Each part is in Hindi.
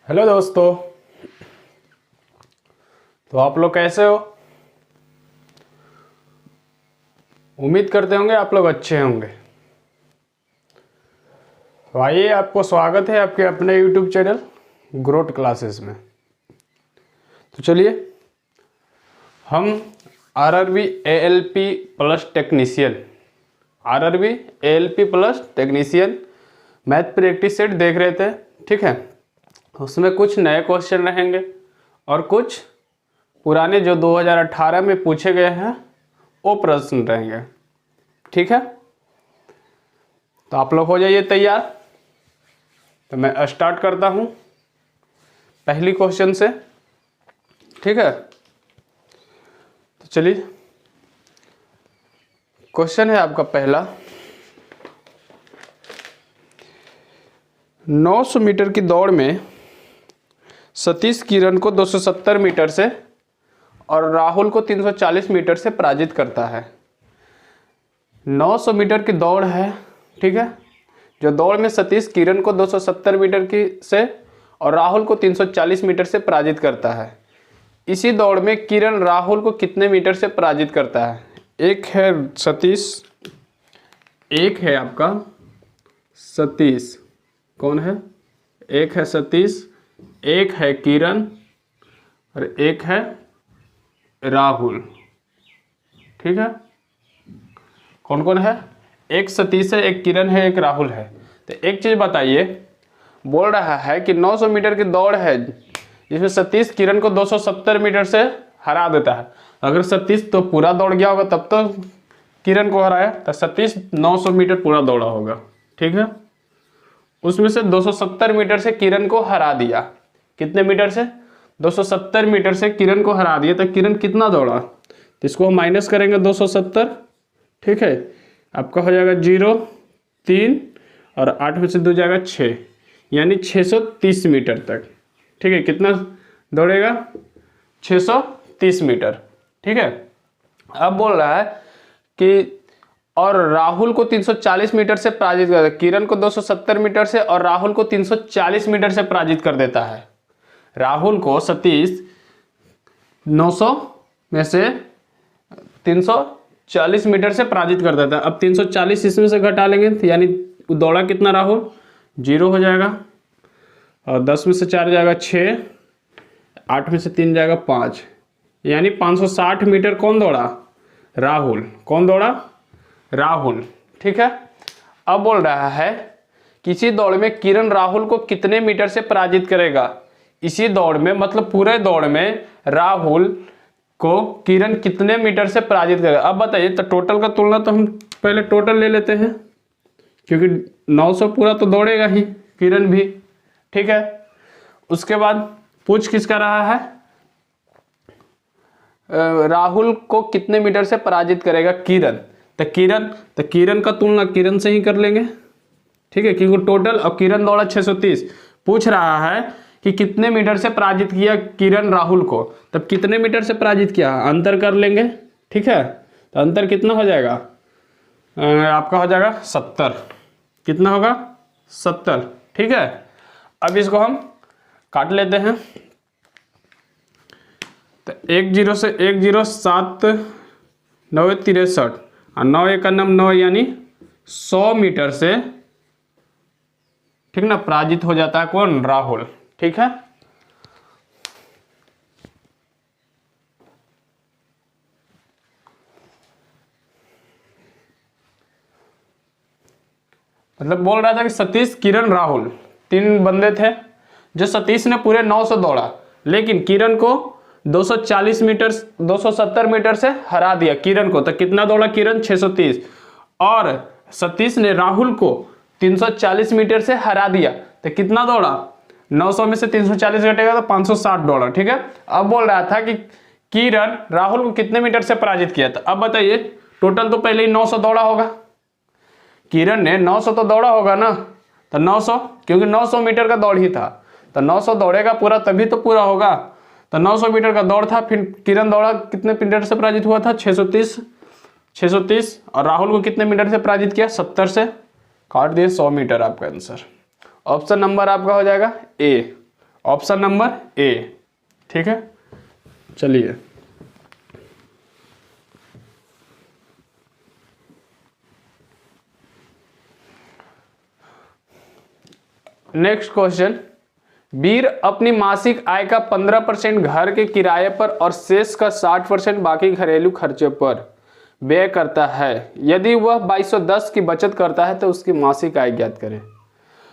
हेलो दोस्तों। तो आप लोग कैसे हो? उम्मीद करते होंगे आप लोग अच्छे होंगे। तो आइए, आपको स्वागत है आपके अपने यूट्यूब चैनल ग्रोथ क्लासेस में। तो चलिए हम RRB ALP plus technician math practice set देख रहे थे। ठीक है, उसमें कुछ नए क्वेश्चन रहेंगे और कुछ पुराने जो 2018 में पूछे गए हैं वो प्रश्न रहेंगे। ठीक है, तो आप लोग हो जाइए तैयार। तो मैं स्टार्ट करता हूं पहली क्वेश्चन से। ठीक है, तो चलिए क्वेश्चन है आपका पहला। 900 मीटर की दौड़ में सतीश किरण को 270 मीटर से और राहुल को 340 मीटर से पराजित करता है। 900 मीटर की दौड़ है, ठीक है, जो दौड़ में सतीश किरण को 270 मीटर की से और राहुल को 340 मीटर से पराजित करता है। इसी दौड़ में किरण राहुल को कितने मीटर से पराजित करता है? एक है सतीश, एक है आपका सतीश, कौन है? एक है सतीश, एक है किरण और एक है राहुल। ठीक है, कौन कौन है? एक सतीश है, एक किरण है, एक राहुल है। तो एक चीज बताइए, बोल रहा है कि 900 मीटर की दौड़ है जिसमें सतीश किरण को 270 मीटर से हरा देता है। अगर सतीश तो पूरा दौड़ गया होगा तब तो किरण को हराया, तो सतीश 900 मीटर पूरा दौड़ा होगा। ठीक है, उसमें से 270 मीटर से किरण को हरा दिया। कितने मीटर से? 270 मीटर से किरण को हरा दिया। तो किरण कितना दौड़ा? तो इसको हम माइनस करेंगे 270। ठीक है, आपका हो जाएगा 0, 3 और 8 में से 2 जाएगा 6, यानी 630 मीटर तक। ठीक है, कितना दौड़ेगा? 630 मीटर। ठीक है, अब बोल रहा है कि और राहुल को 340 मीटर से पराजित कर देता है। किरण को 270 मीटर से और राहुल को 340 मीटर से पराजित कर देता है। राहुल को सतीश 900 में से 340 मीटर से पराजित कर देता है। अब 340 इसमें से घटा लेंगे तो यानी दौड़ा कितना राहुल? 0 हो जाएगा और 10 में से 4 जाएगा 6, 8 में से 3 जाएगा 5, यानी 560 मीटर कौन दौड़ा? राहुल। कौन दौड़ा? राहुल। ठीक है, अब बोल रहा है किसी दौड़ में किरण राहुल को कितने मीटर से पराजित करेगा? इसी दौड़ में मतलब पूरे दौड़ में राहुल को किरण कितने मीटर से पराजित करेगा? अब बताइए, तो टोटल का तुलना तो हम पहले टोटल ले लेते हैं, क्योंकि 900 पूरा तो दौड़ेगा ही किरण भी। ठीक है, उसके बाद पूछ किसका रहा है? राहुल को कितने मीटर से पराजित करेगा किरण। तो किरण का तुलना किरण से ही कर लेंगे। ठीक है, क्योंकि टोटल और किरण दौड़ा 630। पूछ रहा है कि कितने मीटर से पराजित किया किरण राहुल को, तब कितने मीटर से पराजित किया, अंतर कर लेंगे। ठीक है, तो अंतर कितना हो जाएगा? आपका हो जाएगा 70। कितना होगा? 70। ठीक है, अब इसको हम काट लेते हैं। तो 10 से 10 7 9 63 और 9 1 9 यानी 100 मीटर से, ठीक ना, पराजित हो जाता है कौन? राहुल। ठीक है, मतलब बोल रहा था कि सतीश किरण राहुल 3 बंदे थे। जो सतीश ने पूरे 900 दौड़ा, लेकिन किरण को 240 मीटर 270 मीटर से हरा दिया किरण को। तो कितना दौड़ा किरण? 630। और सतीश ने राहुल को 340 मीटर से हरा दिया, तो कितना दौड़ा? 900 में से 340 घटेगा तो 560 दौड़ा। ठीक है, अब बोल रहा था कि किरण राहुल को कितने मीटर से पराजित किया था। अब बताइए, टोटल तो पहले ही 900 दौड़ा होगा, किरण ने 900 तो दौड़ा होगा ना। तो 900, क्योंकि 900 मीटर का दौड़ ही था, तो 900 दौड़ेगा पूरा तभी तो पूरा होगा। तो 900 मीटर का दौड़ था, फिर किरण दौड़ा कितने मीटर से पराजित हुआ था? 630। और राहुल को कितने मीटर से पराजित किया? 70 से। काट दिए 100 मीटर आपका आंसर। ऑप्शन नंबर आपका हो जाएगा ए, ऑप्शन नंबर ए। ठीक है, चलिए नेक्स्ट क्वेश्चन। वीर अपनी मासिक आय का 15% घर के किराए पर और शेष का 60% बाकी घरेलू खर्चे पर व्यय करता है। यदि वह 2210 की बचत करता है तो उसकी मासिक आय ज्ञात करें।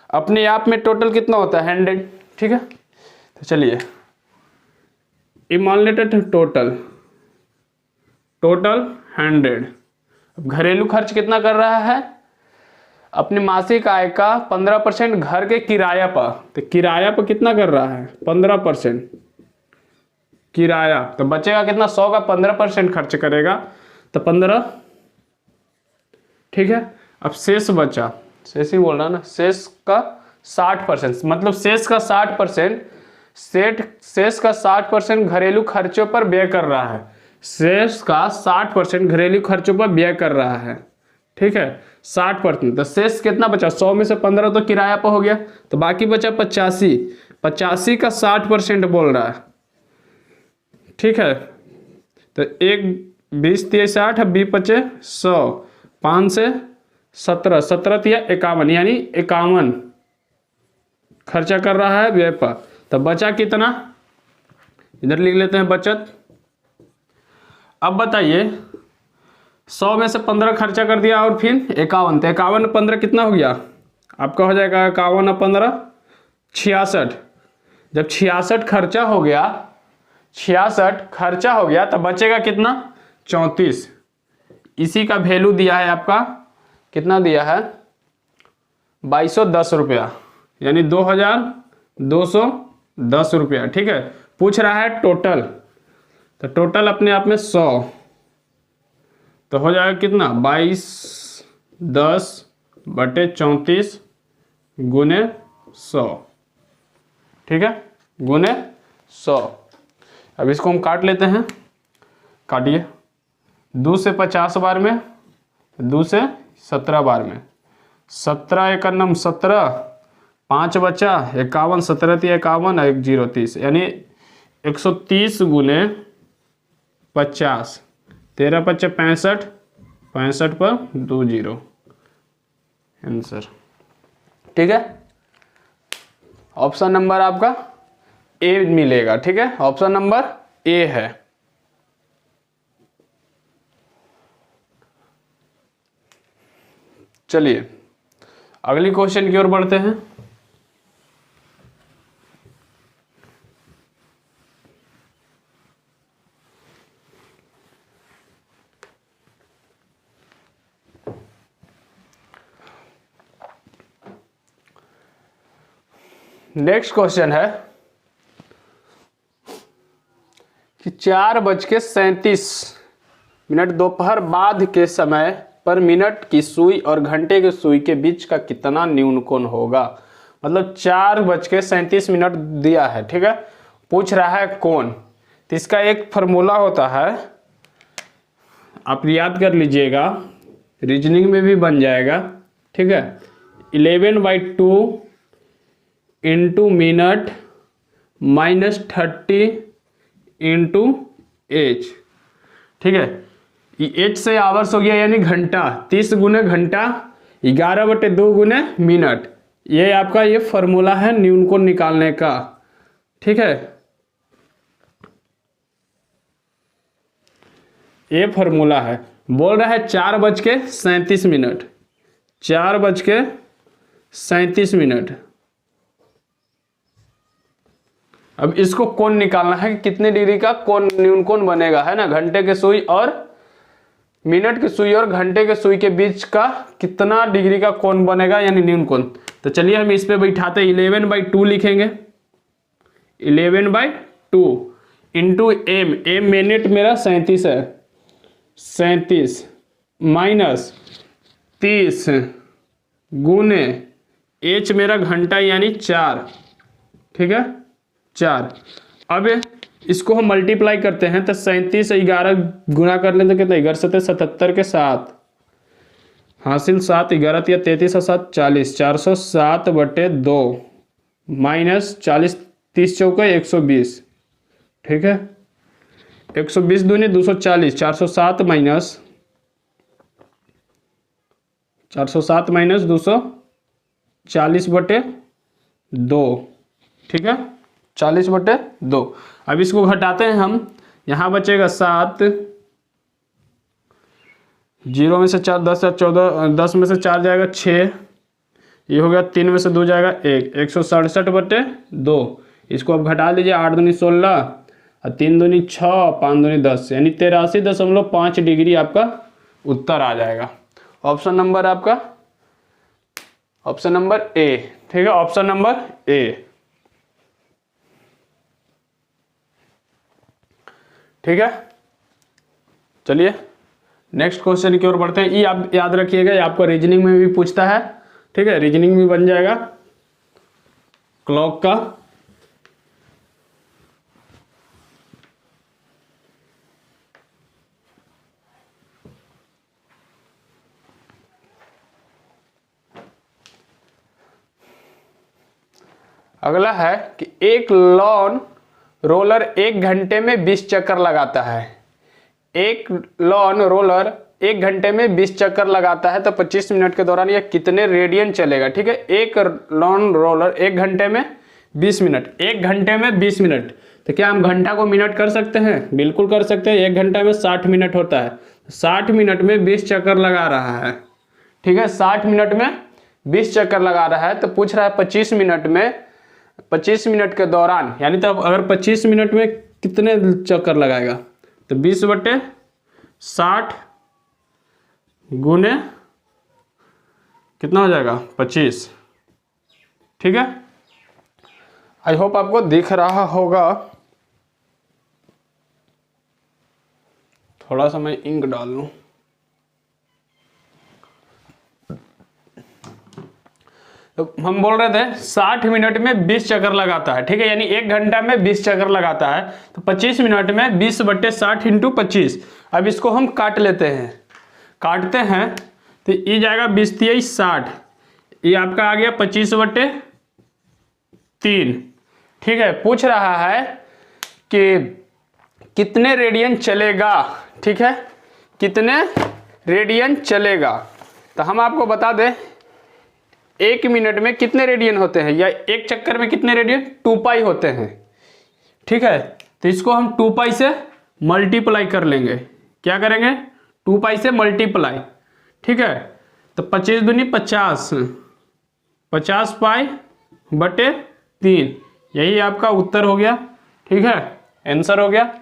अपने आप में टोटल कितना होता है 100। ठीक है, तो चलिए ये मान लेते हैं टोटल 100। अब घरेलू खर्च कितना कर रहा है, अपनी मासिक आय का 15% घर के किराया पर, तो किराया पर कितना कर रहा है 15% किराया, तो बचेगा कितना 100 का 15% खर्च करेगा तो 15। ठीक है, अब शेष बचा, शेष ही बोल रहा ना, शेष का 60%, मतलब शेष का 60%, शेष का 60% घरेलू खर्चों पर व्यय कर रहा है। शेष का 60% घरेलू खर्चों पर व्यय कर रहा है। ठीक है, 60%, तो शेष कितना बचा, 100 में से 15 तो किराया पर हो गया, तो बाकी बचा 85। 85 का 60% बोल रहा है। ठीक है, तो 1 20 30 60, अब 20 बचे 100, 5 से 17, 17 तिया 51, यानी 51 खर्चा कर रहा है व्यय पर। तो बचा कितना, इधर लिख लेते हैं बचत। अब बताइए 100 में से 15 खर्चा कर दिया और फिर 51, तो 51 15 कितना हो गया आपका, हो जाएगा 51 और 15 66। जब 66 खर्चा हो गया, 66 खर्चा हो गया, तो बचेगा कितना 34। इसी का वैल्यू दिया है आपका, कितना दिया है 2210 रुपया, यानी 2210 रुपया। ठीक है, पूछ रहा है टोटल, तो टोटल अपने आप में 100, तो हो जाएगा कितना 2210/34 गुने 100। ठीक है, गुने 100। अब इसको हम काट लेते हैं, काटिए। 2 से 50 बार में, 2 से 17 बार में, 17 एक नम 17, 5 बचा 51, 17 तिया 51, 1 0 30, यानी 130 गुने 50, 13 5 65, 65 पर 2 0 आंसर। ठीक है, ऑप्शन नंबर आपका ए मिलेगा। ठीक है, ऑप्शन नंबर ए है। चलिए अगली क्वेश्चन की ओर बढ़ते हैं। नेक्स्ट क्वेश्चन है कि 4:37 दोपहर बाद के समय पर मिनट की सुई और घंटे की सुई के बीच का कितना न्यून कोण होगा। मतलब 4:37 दिया है। ठीक है, पूछ रहा है कोण, तो इसका एक फॉर्मूला होता है, आप याद कर लीजिएगा, रीजनिंग में भी बन जाएगा। ठीक है, 11/2 इंटू मिनट -30 इंटू एच। ठीक है, एच से आवर्स हो गया यानी घंटा, 30 गुने घंटा, 11/2 गुने मिनट। ये आपका ये फॉर्मूला है न्यून कोण निकालने का। ठीक है, ये फॉर्मूला है। बोल रहा है 4:37, 4:37। अब इसको कोण निकालना है कि कितने डिग्री का कोण न्यून कोण बनेगा, है ना। घंटे के सुई और मिनट की सुई और घंटे के सुई के बीच का कितना डिग्री का कोण बनेगा, यानी न्यून कोण। तो चलिए हम इस पे बैठाते 11/2 लिखेंगे। 11/2 इंटू एम, एम मिनट मेरा 37 है, 37 माइनस 30 गुने एच मेरा घंटा यानी 4। ठीक है, 4। अब इसको हम मल्टीप्लाई करते हैं तो 37 से 11 गुना कर लेते, कितना 11 7 77 के 7 हासिल 7, 11 या 33 और 7 40, 407/2 माइनस 40 30 चौका 120, ठीक है। 120 दूनी 240, 407 माइनस 240/2, ठीक है, 40/2। अब इसको घटाते हैं हम, यहाँ बचेगा 7, 0 में से 4, 10 या 14, 10 में से 4 जाएगा 6, ये हो गया 3 में से 2 जाएगा 1, 167/2। इसको अब घटा लीजिए, 8 दूनी 16 और 3 दूनी 6, 5 दूनी 10, यानी 83.5 डिग्री आपका उत्तर आ जाएगा। ऑप्शन नंबर आपका ऑप्शन नंबर ए, ठीक है, ऑप्शन नंबर ए, ठीक है। चलिए नेक्स्ट क्वेश्चन की ओर बढ़ते हैं। ये आप याद रखिएगा, ये आपको रीजनिंग में भी पूछता है, ठीक है, रीजनिंग भी बन जाएगा क्लॉक का। अगला है कि एक लॉन रोलर 1 घंटे में 20 चक्कर लगाता है। एक लॉन रोलर 1 घंटे में 20 चक्कर लगाता है तो 25 मिनट के दौरान यह कितने रेडियन चलेगा, ठीक है। एक लॉन रोलर 1 घंटे में 20 मिनट, 1 घंटे में 20 मिनट, तो क्या हम घंटा को मिनट कर सकते हैं? बिल्कुल कर सकते हैं। 1 घंटा में 60 मिनट होता है, 60 मिनट में 20 चक्कर लगा रहा है, ठीक है, 60 मिनट में 20 चक्कर लगा रहा है। तो पूछ रहा है 25 मिनट में, 25 मिनट के दौरान, यानी तो अगर 25 मिनट में कितने चक्कर लगाएगा, तो 20/60 गुने कितना हो जाएगा 25, ठीक है। आई होप आपको दिख रहा होगा। थोड़ा सा मैं इंक डाल लूं। तो हम बोल रहे थे 60 मिनट में 20 चक्कर लगाता है, ठीक है, यानी 1 घंटा में 20 चक्कर लगाता है, तो 25 मिनट में 20/60 × 25। अब इसको हम काट लेते हैं, काटते हैं तो ये जाएगा 20×3 = 60, ये आपका आ गया 25/3, ठीक है। पूछ रहा है कि कितने रेडियन चलेगा, ठीक है, कितने रेडियन चलेगा। तो हम आपको बता दें 1 मिनट में कितने रेडियन होते हैं, या एक चक्कर में कितने रेडियन, 2π होते हैं, ठीक है। तो इसको हम 2π से मल्टीप्लाई कर लेंगे। क्या करेंगे? 2π से मल्टीप्लाई, ठीक है। तो 25 दूनी 50, 50π/3, यही आपका उत्तर हो गया, ठीक है, आंसर हो गया।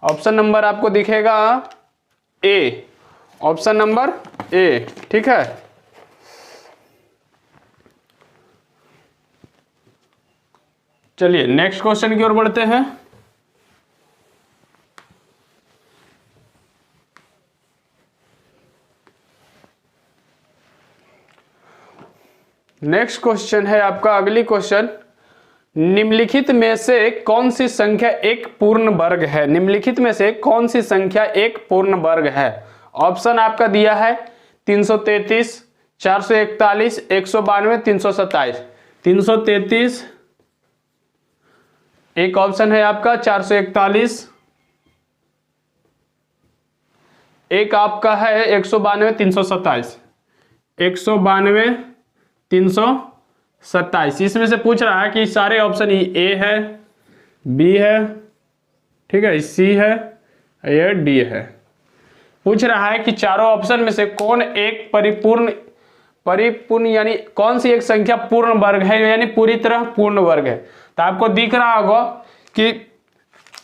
ऑप्शन नंबर आपको दिखेगा ए, ऑप्शन नंबर ए, ठीक है। चलिए नेक्स्ट क्वेश्चन की ओर बढ़ते हैं। नेक्स्ट क्वेश्चन है आपका, अगली क्वेश्चन, निम्नलिखित में से कौन सी संख्या एक पूर्ण वर्ग है? निम्नलिखित में से कौन सी संख्या एक पूर्ण वर्ग है? ऑप्शन आपका दिया है 333, 441, 192, 327। 333 एक ऑप्शन है आपका, 441 एक आपका है, 192, 327, 192, 327। इसमें से पूछ रहा है कि सारे ऑप्शन ही ए है, बी है, ठीक है, सी है या डी है। पूछ रहा है कि चारों ऑप्शन में से कौन एक परिपूर्ण यानी कौन सी एक संख्या पूर्ण वर्ग है, यानी पूरी तरह पूर्ण वर्ग है। तो आपको दिख रहा होगा कि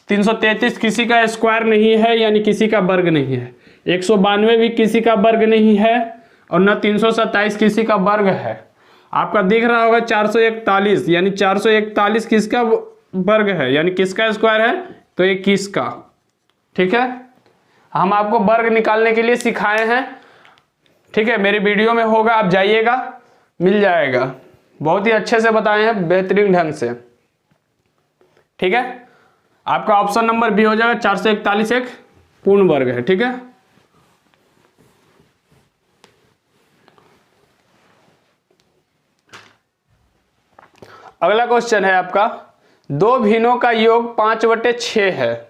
333 किसी का स्क्वायर नहीं है, यानी किसी का वर्ग नहीं है, 192 भी किसी का वर्ग नहीं है, और न 327 किसी का वर्ग है। आपका दिख रहा होगा 441, यानी 441 किसका वर्ग है, यानी किसका स्क्वायर है, तो 21 का, ठीक है। हम आपको वर्ग निकालने के लिए सिखाए हैं, ठीक है, मेरी वीडियो में होगा, आप जाइएगा, मिल जाएगा, बहुत ही अच्छे से बताए हैं, बेहतरीन ढंग से, ठीक है। आपका ऑप्शन नंबर बी हो जाएगा, 441 एक पूर्ण वर्ग है, ठीक है। अगला क्वेश्चन है आपका, दो भिन्नों का योग 5/6 है,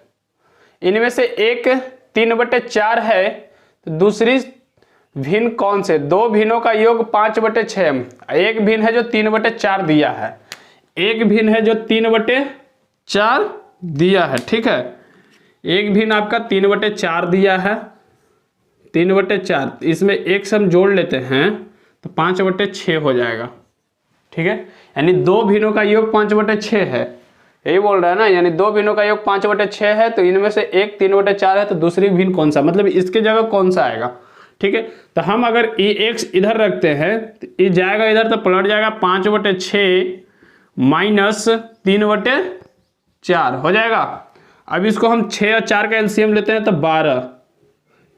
इनमें से एक 3/4 है, तो दूसरी भिन्न कौन से? दो भिन्नों का योग 5/6, एक भिन्न है जो 3/4 दिया है, एक भिन्न है जो 3/4 दिया है, ठीक है। एक भिन्न आपका 3/4 दिया है, 3/4, इसमें एक से हम जोड़ लेते हैं तो 5/6 हो जाएगा, ठीक है। यानी दो भिन्नों का योग 5/6 है, यही बोल रहा है ना, यानी दो भिन्नों का योग 5/6 है, तो इनमें से एक 3/4 है, तो दूसरी भिन्न कौन सा, मतलब इसके जगह कौन सा आएगा, ठीक है। तो हम अगर x इधर रखते हैं तो ये जाएगा इधर, तो पलट जाएगा 5/6 माइनस 3/4 हो जाएगा। अब इसको हम 6 और 4 का एलसीएम लेते हैं तो 12,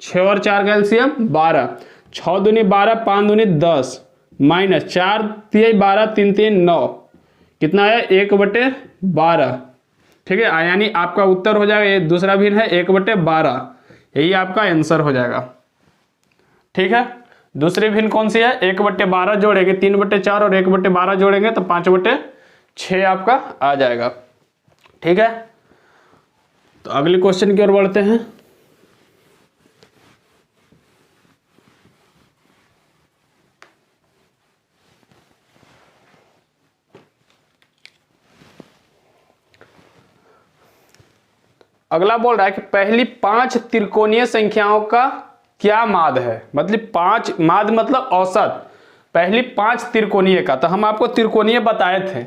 6 और 4 का एलसीएम 12, 6 दूनी 12, 5 दूनी 10, माइनस 4 3 12, 3 3 9, कितना है 1/12, ठीक है। यानी आपका उत्तर हो जाएगा, ये दूसरा भिन्न है 1/12, यही आपका आंसर हो जाएगा, ठीक है। दूसरी भिन्न कौन सी है? 1/12 जोड़ेंगे, 3/4 और 1/12 जोड़ेंगे तो 5/6 आपका आ जाएगा, ठीक है। तो अगले क्वेश्चन की ओर बढ़ते हैं। अगला बोल रहा है कि पहली 5 त्रिकोणीय संख्याओं का क्या माध्य है, मतलब 5 माध्य मतलब औसत, पहली 5 त्रिकोणीय का। तो हम आपको त्रिकोणीय बताए थे,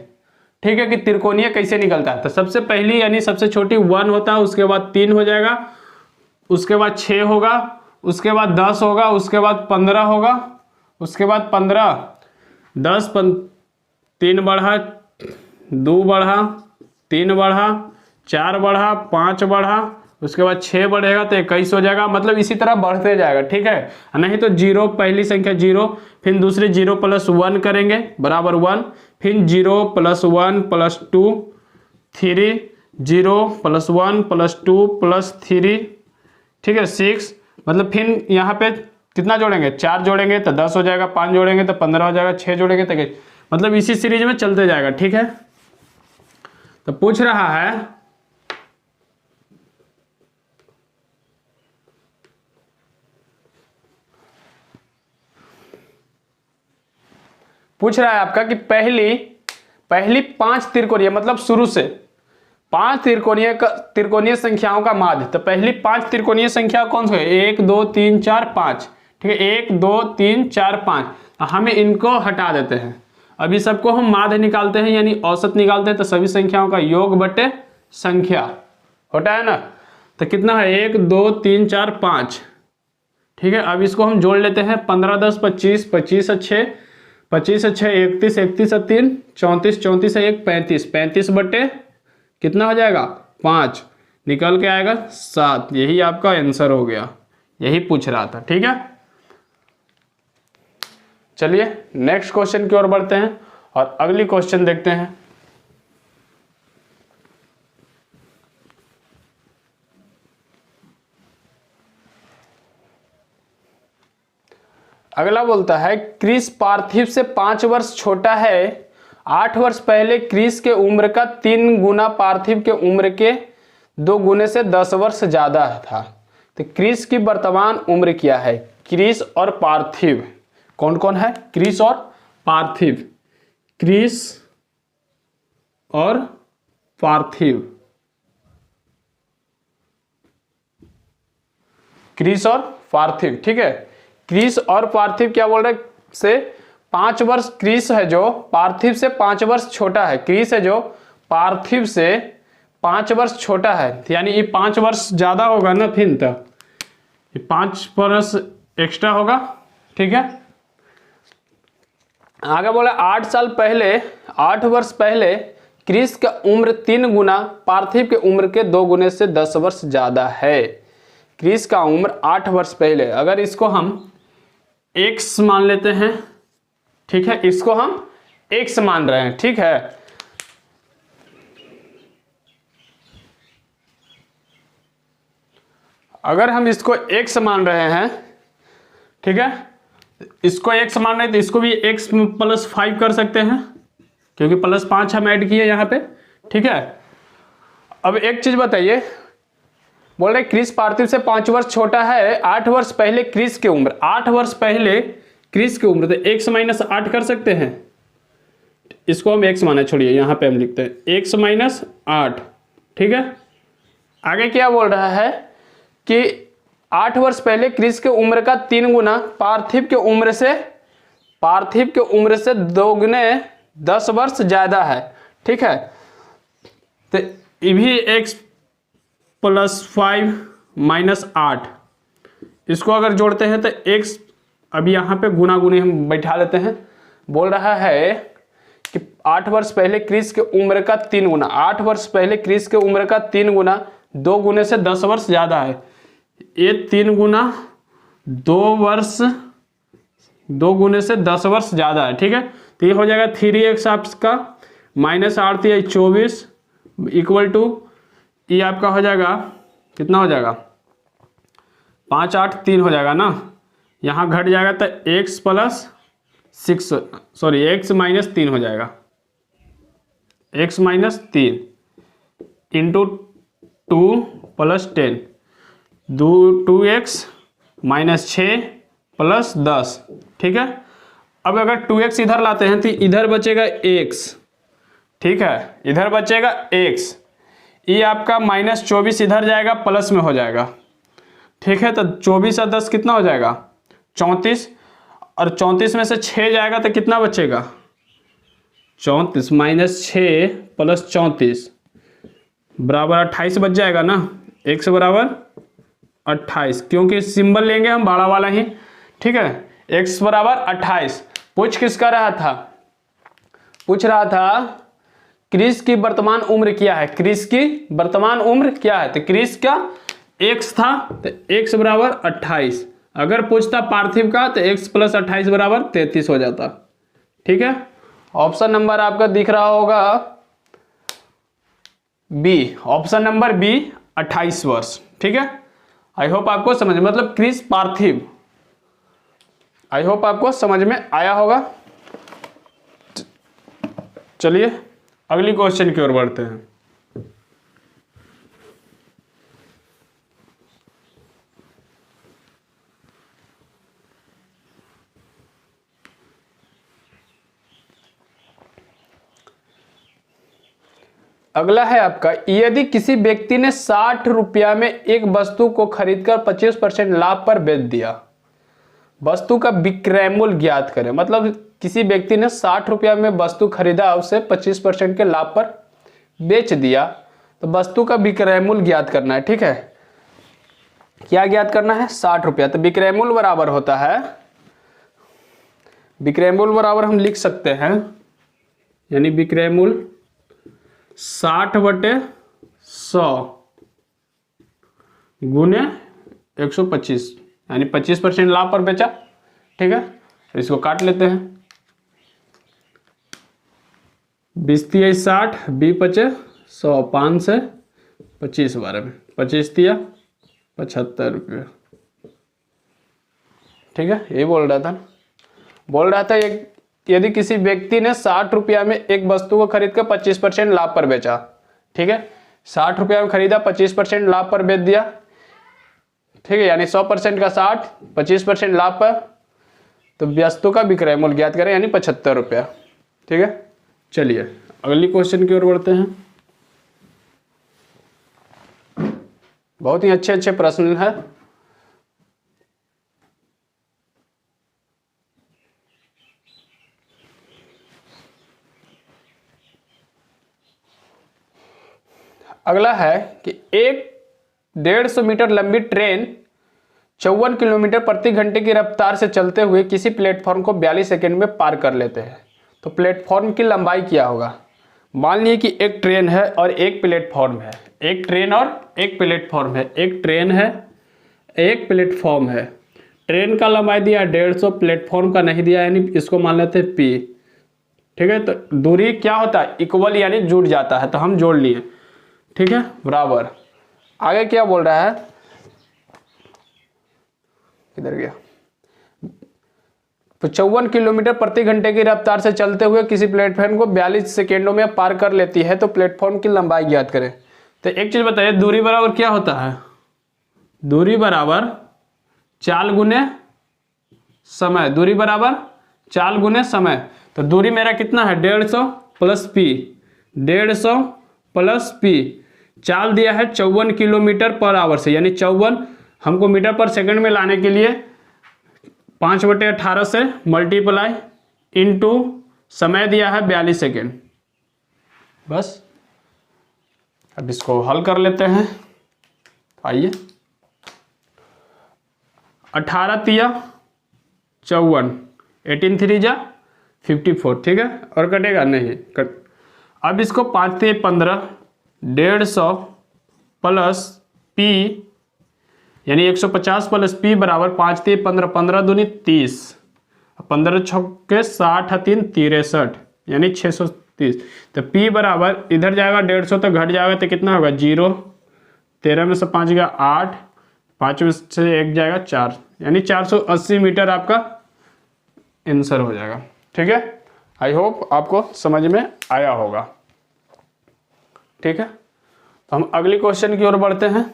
ठीक है, कि त्रिकोणीय कैसे निकलता है। तो सबसे पहली यानी सबसे छोटी 1 होता है, उसके बाद 3 हो जाएगा, उसके बाद 6 होगा, उसके बाद 10 होगा, उसके बाद 15 होगा, उसके बाद 15 10 3 बढ़ा, 2 बढ़ा, 3 बढ़ा, 4 बढ़ा, 5 बढ़ा, उसके बाद 6 बढ़ेगा तो 21 हो जाएगा, मतलब इसी तरह बढ़ते जाएगा, ठीक है। नहीं तो 0, पहली संख्या 0, फिर दूसरी 0 + 1 करेंगे बराबर 1, फिर 0 + 1 + 2 3, 0 + 1 + 2 + 3, ठीक है 6, मतलब फिर यहाँ पे कितना जोड़ेंगे? 4 जोड़ेंगे तो 10 हो जाएगा, 5 जोड़ेंगे तो 15 हो जाएगा, 6 जोड़ेंगे तो मतलब इसी सीरीज में चलते जाएगा, ठीक है। तो पूछ रहा है आपका कि पहली 5 त्रिकोणीय, मतलब शुरू से 5 त्रिकोणीय संख्याओं का माध्य। तो पहली 5 त्रिकोणीय संख्या कौन सी है? 1 2 3 4 5, ठीक है, 1 2 3 4 5, हमें इनको हटा देते हैं। अभी सबको हम माध्य निकालते हैं यानी औसत निकालते हैं, तो सभी संख्याओं का योग बटे संख्या होता है ना। तो कितना है? 1 2 3 4 5, ठीक है। अब इसको हम जोड़ लेते हैं, 15 10 25, 25 और 6, 25 और 6 31, 31 और 3 34, 34 और 1 35, 35 बटे कितना हो जाएगा? 5, निकल के आएगा 7। यही आपका आंसर हो गया, यही पूछ रहा था, ठीक है। चलिए नेक्स्ट क्वेश्चन की ओर बढ़ते हैं और अगली क्वेश्चन देखते हैं। अगला बोलता है क्रिस पार्थिव से 5 वर्ष छोटा है। 8 वर्ष पहले क्रिस के उम्र का 3 गुना पार्थिव के उम्र के 2 गुने से 10 वर्ष ज्यादा था। तो क्रिस की वर्तमान उम्र क्या है? क्रिस और पार्थिव कौन कौन है? क्रिस और पार्थिव, क्रिस और पार्थिव, क्रिस और पार्थिव, ठीक है। क्रिस और पार्थिव क्या बोल रहे से 5 वर्ष क्रिस है जो पार्थिव से 5 वर्ष छोटा है। क्रिस है जो पार्थिव से 5 वर्ष छोटा है, यानी ये 5 वर्ष ज्यादा होगा ना, फिर तो ये 5 वर्ष एक्स्ट्रा होगा, ठीक है। आगे बोला 8 वर्ष पहले क्रिस का उम्र 3 गुना पार्थिव के उम्र के 2 गुने से 10 वर्ष ज्यादा है। क्रिस का उम्र 8 वर्ष पहले, अगर इसको हम x मान लेते हैं, ठीक है, इसको हम x मान रहे हैं, ठीक है। अगर हम इसको x मान रहे हैं, ठीक है, इसको x मान रहे हैं तो इसको भी x + 5 कर सकते हैं, क्योंकि +5 हम ऐड किए यहाँ पे, ठीक है। अब एक चीज बताइए, बोल रहे क्रिस पार्थिव से 5 वर्ष छोटा है, 8 वर्ष पहले क्रिस की उम्र, 8 वर्ष पहले क्रिस की उम्र, तो x माइनस 8 कर सकते हैं, इसको हम x माना, छोड़िए यहाँ पे हम लिखते हैं x माइनस 8, ठीक है। आगे क्या बोल रहा है कि 8 वर्ष पहले क्रिस के उम्र का 3 गुना पार्थिव के उम्र से 2 गुने 10 वर्ष ज्यादा है, ठीक है। तो ये भी x प्लस 5 माइनस 8, इसको अगर जोड़ते हैं तो x, अभी यहाँ पे गुना गुनी हम बैठा लेते हैं। बोल रहा है कि 8 वर्ष पहले क्रिस के उम्र का 3 गुना, 8 वर्ष पहले क्रिस के उम्र का 3 गुना 2 गुने से 10 वर्ष ज्यादा है, ये 3 गुना 2 गुने से 10 वर्ष ज्यादा है, ठीक है। तो ये हो जाएगा 3x आपका माइनस 8 24 इक्वल टू ये आपका हो जाएगा, कितना हो जाएगा, 5 8 3 हो जाएगा ना, यहाँ घट जाएगा तो x plus 6, sorry x minus 3 हो जाएगा, x minus 3 into 2 plus 10, 2x minus 6 plus 10, ठीक है। अब अगर 2x इधर लाते हैं तो इधर बचेगा x, ठीक है, इधर बचेगा x, ये आपका माइनस 24 इधर जाएगा, प्लस में हो जाएगा, ठीक है। तो 24 और 10 कितना हो जाएगा, 34, और 34 में से 6 जाएगा तो कितना बचेगा, 34 माइनस 6 प्लस 34 बराबर 28 बच जाएगा ना, x बराबर 28, क्योंकि सिंबल लेंगे हम बड़ा वाला ही, ठीक है। x बराबर 28। पूछ किसका रहा था, पूछ रहा था क्रिस की वर्तमान उम्र क्या है, क्रिस की वर्तमान उम्र क्या है, तो क्रिस का x था तो x बराबर 28, अगर पूछता पार्थिव का तो x प्लस 28 बराबर 33 हो जाता, ठीक है। ऑप्शन नंबर आपका दिख रहा होगा बी, ऑप्शन नंबर बी 28 वर्ष, ठीक है। आई होप आपको समझ, मतलब क्रिस पार्थिव, आई होप आपको समझ में आया होगा। चलिए अगली क्वेश्चन की ओर बढ़ते हैं। अगला है आपका, यदि किसी व्यक्ति ने 60 रुपया में एक वस्तु को खरीदकर 25% लाभ पर बेच दिया, वस्तु का विक्रय मूल्य ज्ञात करें। मतलब किसी व्यक्ति ने 60 रुपया में वस्तु खरीदा, उसे 25% के लाभ पर बेच दिया, तो वस्तु का विक्रय मूल्य ज्ञात करना है, ठीक है। क्या ज्ञात करना है, 60 रुपया, तो विक्रय मूल्य बराबर होता है, विक्रय मूल्य बराबर हम लिख सकते हैं, यानी विक्रय मूल्य 60/100 गुने 125, यानी 25% लाभ पर बेचा, ठीक है। इसको काट लेते हैं, 20 × 60, 20 × 100, 5 से 25 12 में 25 दिया 75 रुपये, ठीक है। यही बोल रहा था यदि किसी व्यक्ति ने 60 रुपया में एक वस्तु को खरीद कर 25% लाभ पर बेचा, ठीक है, 60 रुपया में खरीदा, 25% लाभ पर बेच दिया, ठीक है, यानी 100% का 60, 25% लाभ पर, तो वस्तु का विक्रय मूल्य ज्ञात करें, यानी 75 रुपया, ठीक है। चलिए अगली क्वेश्चन की ओर बढ़ते हैं। बहुत ही अच्छे प्रश्न है। अगला है कि एक 150 मीटर लंबी ट्रेन 54 किलोमीटर प्रति घंटे की रफ्तार से चलते हुए किसी प्लेटफॉर्म को 42 सेकंड में पार कर लेते हैं, तो प्लेटफॉर्म की लंबाई क्या होगा। मान लीजिए कि एक ट्रेन है और एक प्लेटफॉर्म है, एक ट्रेन और एक प्लेटफॉर्म है, एक ट्रेन है एक प्लेटफॉर्म है, ट्रेन का लंबाई दिया 150, प्लेटफॉर्म का नहीं दिया, यानी इसको मान लेते हैं P, ठीक है। तो दूरी क्या होता है, इक्वल, यानी जुड़ जाता है, तो हम जोड़ लिए, ठीक है, बराबर। आगे क्या बोल रहा है, किधर गया, तो 54 किलोमीटर प्रति घंटे की रफ्तार से चलते हुए किसी प्लेटफॉर्म को 42 सेकेंडों में पार कर लेती है तो प्लेटफॉर्म की लंबाई ज्ञात करें। तो एक चीज बताइए, दूरी बराबर क्या होता है? दूरी बराबर चाल गुने समय। दूरी बराबर चाल गुने समय। तो दूरी मेरा कितना है? 150 प्लस पी। 150 plus P. चाल दिया है 54 किलोमीटर पर आवर से, यानी 54 हमको मीटर पर सेकंड में लाने के लिए 5/18 से मल्टीप्लाई इनटू समय दिया है 42 सेकेंड। बस अब इसको हल कर लेते हैं। आइए, 18 तिया 54, 18 3 जा 54, ठीक है, और कटेगा नहीं कट। अब इसको 5 तिया 15, 150 प्लस पी यानी 150 प्लस पी बराबर 5 तिया 15, 15 दूनी 30, 15 छक्के 60 3 63 यानी 630। तो पी बराबर इधर जाएगा 150 तो घट जाएगा तो कितना होगा? 0, 13 में से 5 गया 8, 5 में से 1 जाएगा 4, यानी 480 मीटर आपका आंसर हो जाएगा। ठीक है, आई होप आपको समझ में आया होगा। ठीक है, तो हम अगली क्वेश्चन की ओर बढ़ते हैं।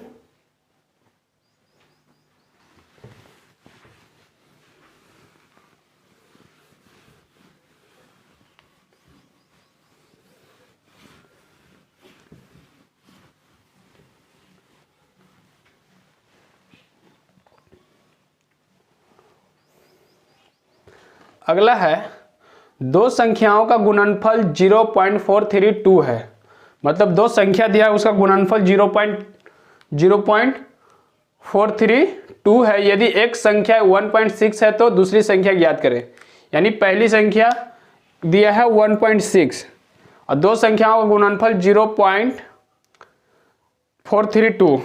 अगला है, दो संख्याओं का गुणनफल 0.432 है। मतलब दो संख्या दिया है, उसका गुणनफल 0.432 है। यदि एक संख्या 1.6 है तो दूसरी संख्या ज्ञात करें। यानी पहली संख्या दिया है 1.6 और दो संख्याओं का गुणनफल 0.432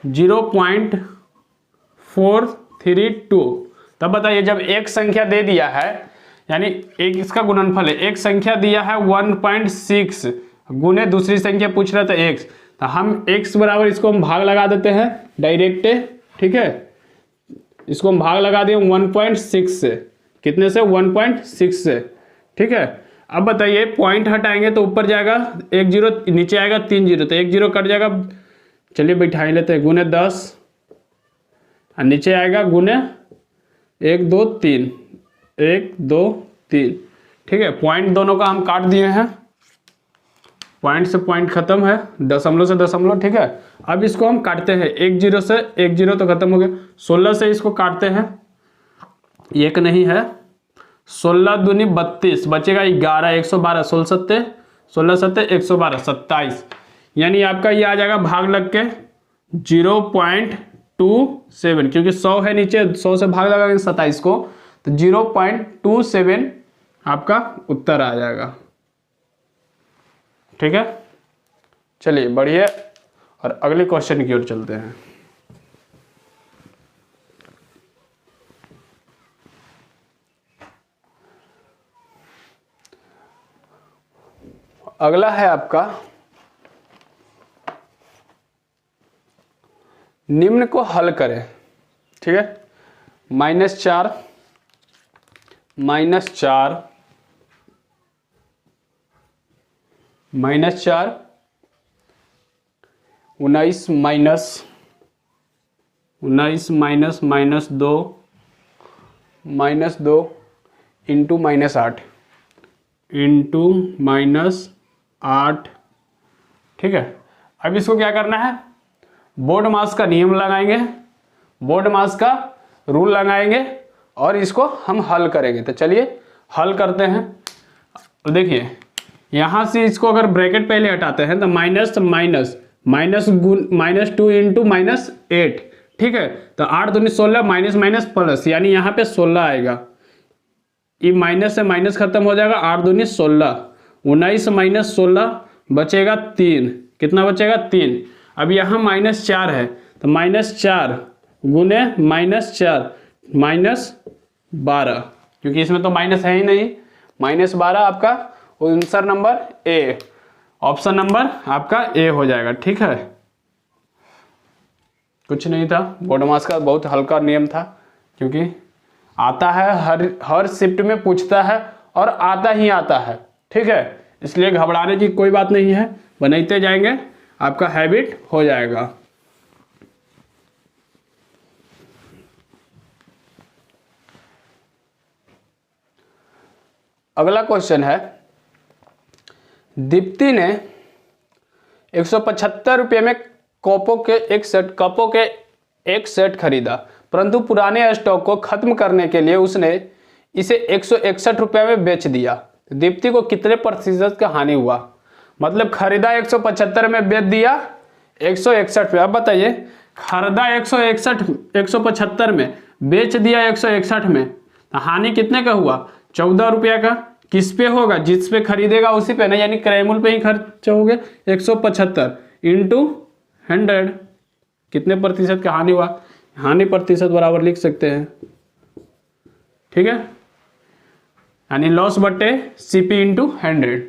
0.432। तब बताइए, जब एक संख्या दे दिया है यानी एक इसका गुणनफल है, एक संख्या दिया है 1.6 गुने दूसरी संख्या पूछ रहा था x, तो हम x बराबर इसको हम भाग लगा देते हैं डायरेक्ट। ठीक है, इसको हम भाग लगा दिए 1.6 से। कितने से? 1.6 से। ठीक है, अब बताइए पॉइंट हटाएंगे तो ऊपर जाएगा 1 0, नीचे आएगा 3 0, तो 1 0 कट जाएगा। चलिए बैठा लेते हैं, गुने 10 और नीचे आएगा गुने 1 2 3, 1 2 3। ठीक है, पॉइंट दोनों का हम काट दिए हैं, पॉइंट से पॉइंट खत्म है, दशमलव से दशमलव। ठीक है, अब इसको हम काटते हैं 1 0 से 1 0 तो खत्म हो गया। 16 से इसको काटते हैं, एक नहीं है, 16 दूनी 32, बचेगा 11, 112, 16 7 112, 27। यानी आपका ये आ जाएगा भाग लग के 0.27, क्योंकि 100 है नीचे, 100 से भाग लगाएंगे 27 को तो 0.27 आपका उत्तर आ जाएगा। ठीक है, चलिए बढ़िए और अगले क्वेश्चन की ओर चलते हैं। अगला है आपका, निम्न को हल करें। ठीक है, -4 -4 -4 19 -2 -2 इंटू -8 इंटू -8। ठीक है, अब इसको क्या करना है? बोर्ड मास का नियम लगाएंगे, बोर्ड मास का रूल लगाएंगे और इसको हम हल करेंगे। तो चलिए हल करते हैं। तो देखिए यहाँ से इसको अगर ब्रैकेट पहले हटाते हैं तो -2 इंटू -8। ठीक है, तो 8 दूनी 16 माइनस प्लस, यानी यहाँ पे 16 आएगा। ये माइनस से माइनस खत्म हो जाएगा, 8 दूनी 16, 19 माइनस 16 बचेगा 3। कितना बचेगा? 3। अब यहाँ -4 है तो -4 गुने -4 -12, क्योंकि इसमें तो माइनस है ही नहीं। -12 आपका answer number A, option number आपका ए हो जाएगा। ठीक है, कुछ नहीं था, बोर्ड मास का बहुत हल्का नियम था, क्योंकि आता है, हर शिफ्ट में पूछता है और आता ही आता है, ठीक है। इसलिए घबराने की कोई बात नहीं है, बनाते जाएंगे, आपका हैबिट हो जाएगा। अगला क्वेश्चन है, दीप्ति ने 175 रुपये में कपों के एक सेट खरीदा, परंतु पुराने स्टॉक को खत्म करने के लिए उसने इसे 161 रुपये में बेच दिया। दीप्ति को कितने प्रतिशत का हानि हुआ? मतलब खरीदा 175 में, बेच दिया 161 में। अब बताइए, खरीदा 175 में, बेच दिया 161 में, तो हानि कितने का हुआ? 14 रुपया का। किस पे होगा? जिस पे खरीदेगा उसी पे ना, यानी क्रय मूल्य पे ही खर्च हो गया। 175 इंटू 100, कितने प्रतिशत का हानि हुआ? हानि प्रतिशत बराबर लिख सकते हैं, ठीक है, यानी लॉस बटे सीपी इंटू 100,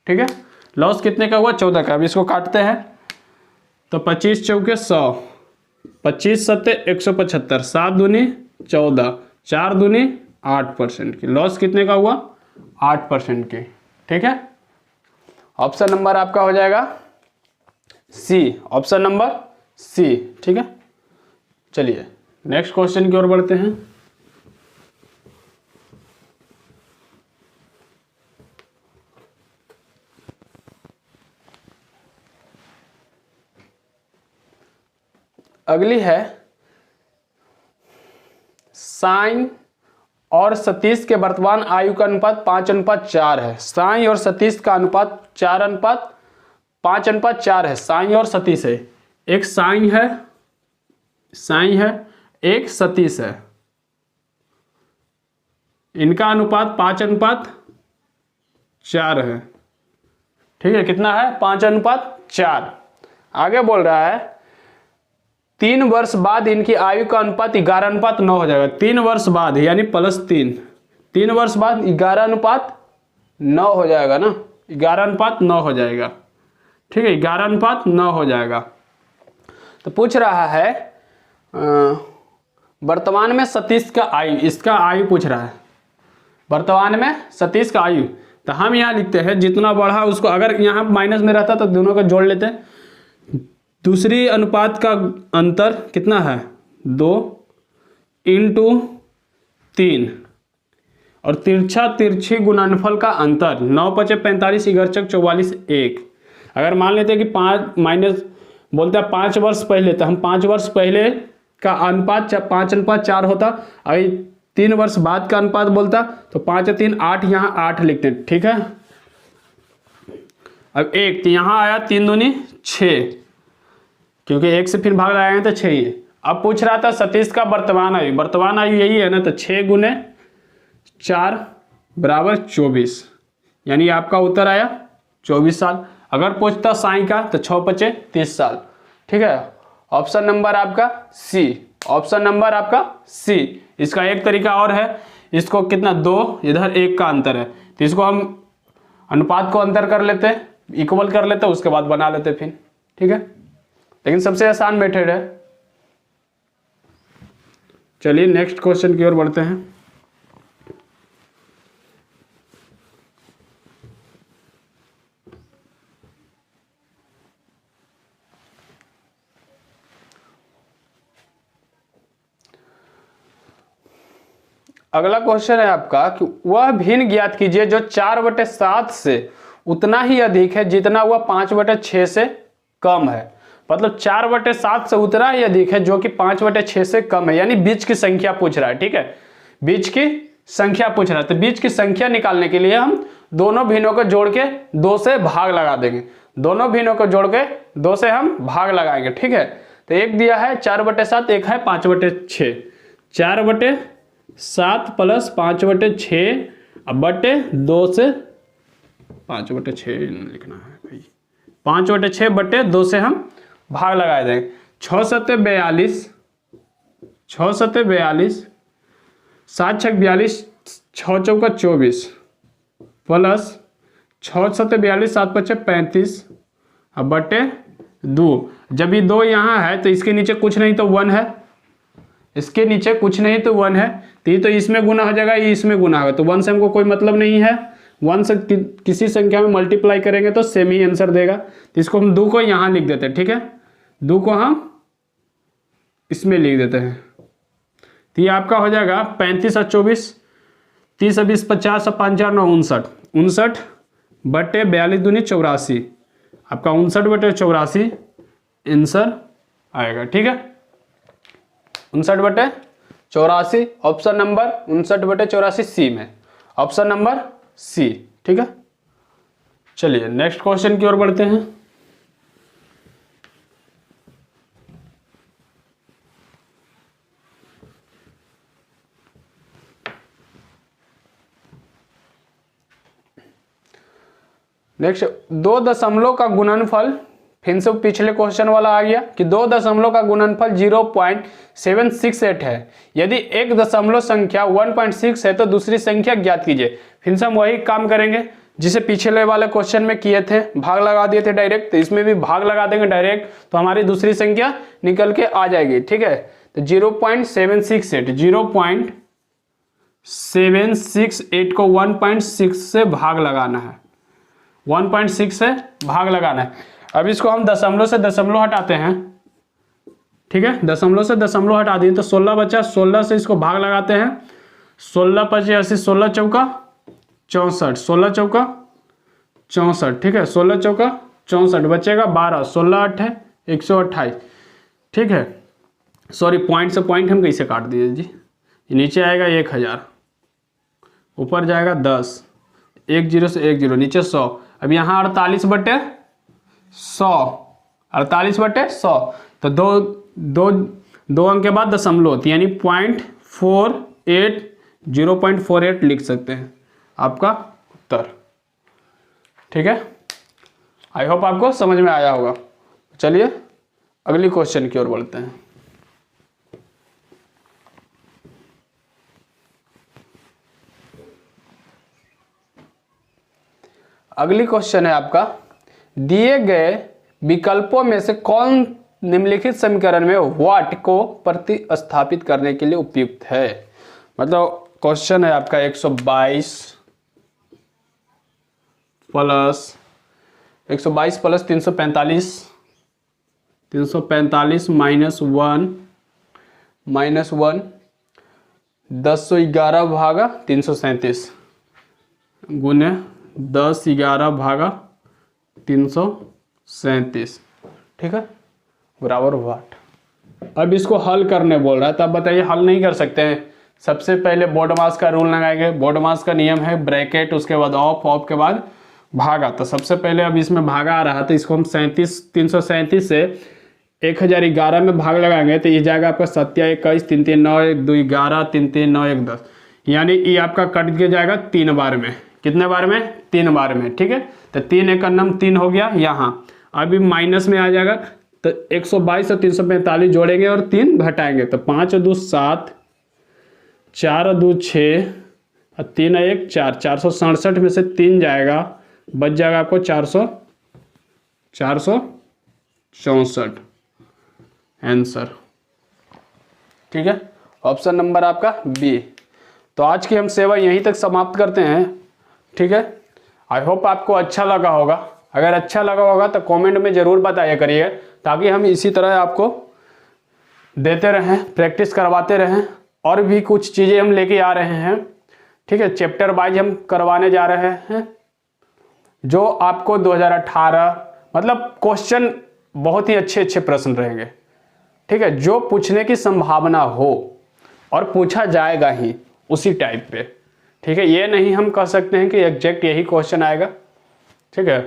ठीक है। लॉस कितने का हुआ? 14 का। अब इसको काटते हैं तो 25 चौके 100, 25 सत्ते 175, 7 दूनी 14, 4 दूनी 8% की। लॉस कितने का हुआ? 8% की, ठीक है। ऑप्शन नंबर आपका हो जाएगा सी, ऑप्शन नंबर सी, ठीक है। चलिए नेक्स्ट क्वेश्चन की ओर बढ़ते हैं। अगली है, साईं और सतीश के वर्तमान आयु का अनुपात 5:4 है। साईं और सतीश का अनुपात 4:5:4 है। साईं और सतीश है, एक साईं है, एक सतीश है, इनका अनुपात 5:4 है, ठीक है। कितना है? 5:4। आगे बोल रहा है 3 वर्ष बाद इनकी आयु का अनुपात 11:9 हो जाएगा। 3 वर्ष बाद यानी +3, 3 वर्ष बाद 11:9 हो जाएगा ना, 11:9 हो जाएगा, ठीक है, 11:9 हो जाएगा। तो पूछ रहा है वर्तमान में सतीश का आयु, इसका आयु पूछ रहा है, वर्तमान में सतीश का आयु। तो हम यहाँ लिखते हैं जितना बढ़ा उसको, अगर यहाँ माइनस में रहता तो दोनों को जोड़ लेते हैं। दूसरी अनुपात का अंतर कितना है? 2 इंटू 3, और तिरछी गुणनफल का अंतर 9×5 = 45, 11×4 = 1। अगर मान लेते हैं कि 5 माइनस बोलते हैं 5 वर्ष पहले, तो हम 5 वर्ष पहले का अनुपात 5:4 होता। अगर 3 वर्ष बाद का अनुपात बोलता तो 5 और 3 8, यहाँ 8 लिखते हैं, ठीक है। अब 1 तो यहाँ आया, 3 दूनी 6, क्योंकि 1 से फिर भाग लगाएंगे तो 6 ही है। अब पूछ रहा था सतीश का वर्तमान आयु, वर्तमान आयु यही है ना, तो 6 × 4 = 24, यानी आपका उत्तर आया 24 साल। अगर पूछता साईं का तो 6×5 = 30 साल, ठीक है। ऑप्शन नंबर आपका सी, ऑप्शन नंबर आपका सी। इसका एक तरीका और है, इसको कितना 2 इधर 1 का अंतर है, तो इसको हम अनुपात को अंतर कर लेते हैं, इक्वल कर लेते हैं, उसके बाद बना लेते हैं फिर, ठीक है। लेकिन सबसे आसान मेथड है। चलिए नेक्स्ट क्वेश्चन की ओर बढ़ते हैं। अगला क्वेश्चन है आपका कि वह भिन्न ज्ञात कीजिए जो 4/7 से उतना ही अधिक है जितना वह 5/6 से कम है। मतलब 4/7 से उतना ही अधिक है जो कि 5/6 से कम है, यानी बीच की संख्या पूछ रहा है, ठीक है। बीच की संख्या पूछ रहा है, तो बीच की संख्या निकालने के लिए हम दोनों भिन्नों को जोड़ के 2 से भाग लगा देंगे। दोनों भिन्नों को जोड़ के 2 से हम भाग लगाएंगे, ठीक है। तो एक दिया है 4/7, एक है 5/6। 4/7 + 5/6 बटे 2 से 5/6 लिखना है भाई, 5/6 बटे 2 से हम भाग लगा देंगे। 6 × 42, 6 × 42, 7 × 42, 6 × 24 प्लस 6 × 42, 7 × 35 अब बटे 2। जब ये 2 यहाँ है तो इसके नीचे कुछ नहीं तो 1 है, इसके नीचे कुछ नहीं तो 1 है, तो ये तो इसमें गुना हो जाएगा, ये इसमें गुना होगा, तो 1 से हमको कोई मतलब नहीं है। 1 से किसी संख्या में मल्टीप्लाई करेंगे तो सेम ही आंसर देगा। तो इसको हम 2 को यहाँ लिख देते हैं, ठीक है, 2 को हम इसमें लिख देते हैं। तो ये आपका हो जाएगा 35 और 24, 30 और 20 50 और 5 4 9 59, 59 बटे 42 दूनी 84, आपका 59 बटे 84 आंसर आएगा, ठीक है, 59 बटे 84, ऑप्शन नंबर 59 बटे 84 सी में, ऑप्शन नंबर सी, ठीक है। चलिए नेक्स्ट क्वेश्चन की ओर बढ़ते हैं। नेक्स्ट 2 दशमलव का गुणनफल, फिर से पिछले क्वेश्चन वाला आ गया कि 2 दशमलव का गुणनफल 0.768 है। यदि एक दशमलव संख्या 1.6 है तो दूसरी संख्या ज्ञात कीजिए। फिर से हम वही काम करेंगे जिसे पिछले वाले क्वेश्चन में किए थे, भाग लगा दिए थे डायरेक्ट, तो इसमें भी भाग लगा देंगे डायरेक्ट, तो हमारी दूसरी संख्या निकल के आ जाएगी, ठीक है। तो 0.768 को 1.6 से भाग लगाना है, 1.6 से भाग लगाना है। अब इसको हम दशमलव से दशमलव हटाते हैं, ठीक है, दशमलव से दशमलव हटा दिए तो 16 बचा, 16 से इसको भाग लगाते हैं, 16 पचे 80, 16 चौका 64, 16 चौका 64, ठीक है, 16 चौका 64 बचेगा 12, 16 8 है 128, ठीक है। सॉरी पॉइंट से पॉइंट हम कैसे काट दिए जी, नीचे आएगा 1000, ऊपर जाएगा 10, 1 0 से 1 0, नीचे 100। अब यहाँ 48 बटे 100, 48 बटे 100, तो दो अंक के बाद दशमलव, यानी 0.48 लिख सकते हैं आपका उत्तर, ठीक है। आई होप आपको समझ में आया होगा। चलिए अगली क्वेश्चन की ओर बढ़ते हैं। अगली क्वेश्चन है आपका, दिए गए विकल्पों में से कौन निम्नलिखित समीकरण में वाट को प्रतिस्थापित करने के लिए उपयुक्त है। मतलब क्वेश्चन है आपका 122 प्लस 345 माइनस 1 1011 भागा 337 गुने 1011 भागा 337, ठीक है, बराबर वाट। अब इसको हल करने बोल रहा है, तब बताइए हल नहीं कर सकते हैं। सबसे पहले बोर्ड मास का रूल लगाएंगे। बोर्ड मास का नियम है ब्रैकेट, उसके बाद ऑफ के बाद भागा। तो सबसे पहले अब इसमें भागा आ रहा है तो इसको हम 337 से 1011 में भाग लगाएंगे तो ये जाएगा आपका 7 21 3 3 9 1 2 11 3 3 9 1 10, यानी ये आपका कट के जाएगा 3 बार में। कितने बार में? 3 बार में, ठीक है। तो 3 एक नम 3 हो गया यहाँ, अभी माइनस में आ जाएगा तो 122 और 345 जोड़ेंगे और 3 घटाएंगे तो 5 और 2 7, 4 और 2 6 और 3 और 1 4, 467 में से 3 जाएगा, बच जाएगा आपको 464 आंसर, ठीक है। ऑप्शन नंबर आपका बी। तो आज की हम सेवा यहीं तक समाप्त करते हैं, ठीक है। आई होप आपको अच्छा लगा होगा। अगर अच्छा लगा होगा तो कमेंट में ज़रूर बताया करिए, ताकि हम इसी तरह आपको देते रहें, प्रैक्टिस करवाते रहें। और भी कुछ चीज़ें हम लेके आ रहे हैं, ठीक है। चैप्टर वाइज हम करवाने जा रहे हैं, जो आपको 2018 मतलब क्वेश्चन बहुत ही अच्छे प्रश्न रहेंगे, ठीक है, जो पूछने की संभावना हो और पूछा जाएगा ही उसी टाइप पे, ठीक है। ये नहीं हम कह सकते हैं कि एग्जैक्ट यही क्वेश्चन आएगा, ठीक है।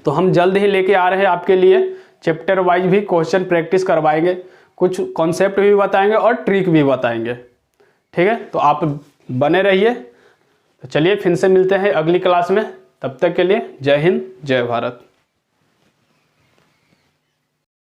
तो हम जल्द ही लेके आ रहे हैं आपके लिए चैप्टर वाइज भी क्वेश्चन प्रैक्टिस करवाएंगे, कुछ कॉन्सेप्ट भी बताएंगे और ट्रिक भी बताएंगे, ठीक है। तो आप बने रहिए। तो चलिए फिर से मिलते हैं अगली क्लास में, तब तक के लिए जय हिंद जय भारत।